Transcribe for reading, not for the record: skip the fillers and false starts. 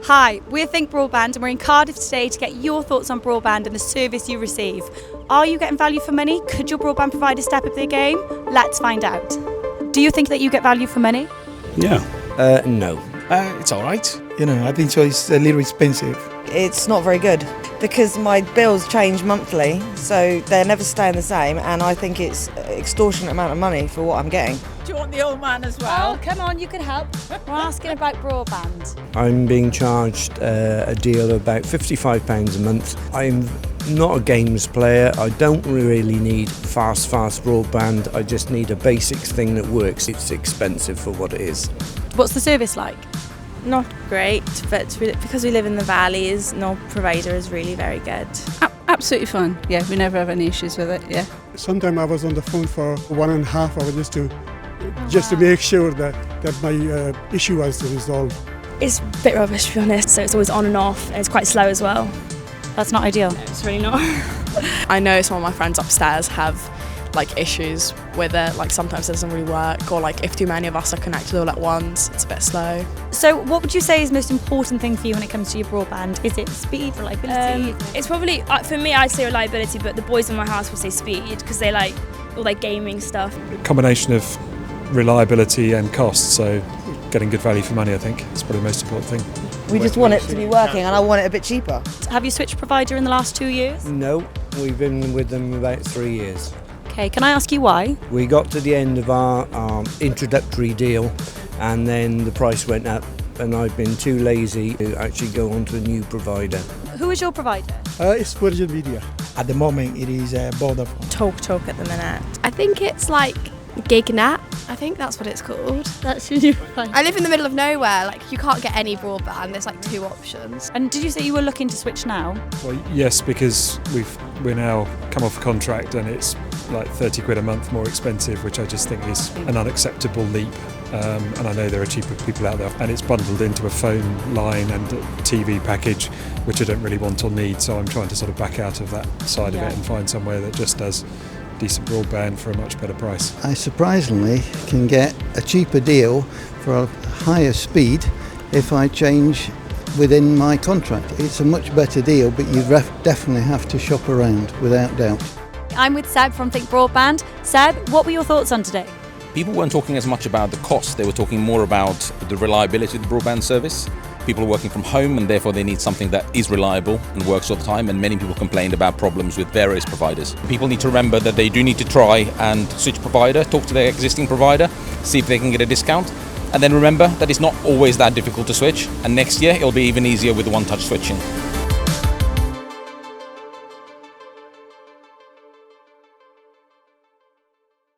Hi, we're Think Broadband and we're in Cardiff today to get your thoughts on broadband and the service you receive. Are you getting value for money? Could your broadband provider step up their game? Let's find out. Do you think that you get value for money? Yeah. No. It's all right. I think so. It's a little expensive. It's not very good because my bills change monthly, so they're never staying the same, and I think it's an extortionate amount of money for what I'm getting. Do you want the old man as well? Oh, come on, you can help. We're asking about broadband. I'm being charged a deal of about £55 a month. I'm not a games player. I don't really need fast broadband. I just need a basics thing that works. It's expensive for what it is. What's the service like? Not great, but because we live in the valleys, no provider is really very good. Absolutely fine. Yeah, we never have any issues with it. Yeah. Sometimes I was on the phone for 1.5 hours just to make sure that my issue was resolved. It's a bit rubbish, to be honest, so it's always on and off, and it's quite slow as well. That's not ideal. It's really not. I know some of my friends upstairs have issues with it, sometimes it doesn't really work, or if too many of us are connected all at once, it's a bit slow. So what would you say is the most important thing for you when it comes to your broadband? Is it speed, reliability? It's probably, for me, I'd say reliability, but the boys in my house would say speed because they like all their gaming stuff. A combination of reliability and cost, so getting good value for money, I think, is probably the most important thing. We just want it to be working, and I want it a bit cheaper. Have you switched provider in the last 2 years? No, we've been with them about 3 years. Okay, can I ask you why? We got to the end of our introductory deal and then the price went up and I've been too lazy to actually go on to a new provider. Who is your provider? It's Virgin Media. At the moment, it is Broadband. Talk at the minute. I think it's GigNet. I think that's what it's called. That's your new provider. I live in the middle of nowhere. You can't get any broadband. There's 2 options. And did you say you were looking to switch now? Well, yes, because we're now come off a contract and it's 30 quid a month more expensive, which I just think is an unacceptable leap. And I know there are cheaper people out there, and it's bundled into a phone line and a TV package, which I don't really want or need. So I'm trying to sort of back out of that side of it and find somewhere that just does decent broadband for a much better price. I surprisingly can get a cheaper deal for a higher speed if I change within my contract. It's a much better deal, but you definitely have to shop around, without doubt. I'm with Seb from Think Broadband. Seb, what were your thoughts on today? People weren't talking as much about the cost, they were talking more about the reliability of the broadband service. People are working from home and therefore they need something that is reliable and works all the time, and many people complained about problems with various providers. People need to remember that they do need to try and switch provider, talk to their existing provider, see if they can get a discount, and then remember that it's not always that difficult to switch, and next year it'll be even easier with one-touch switching.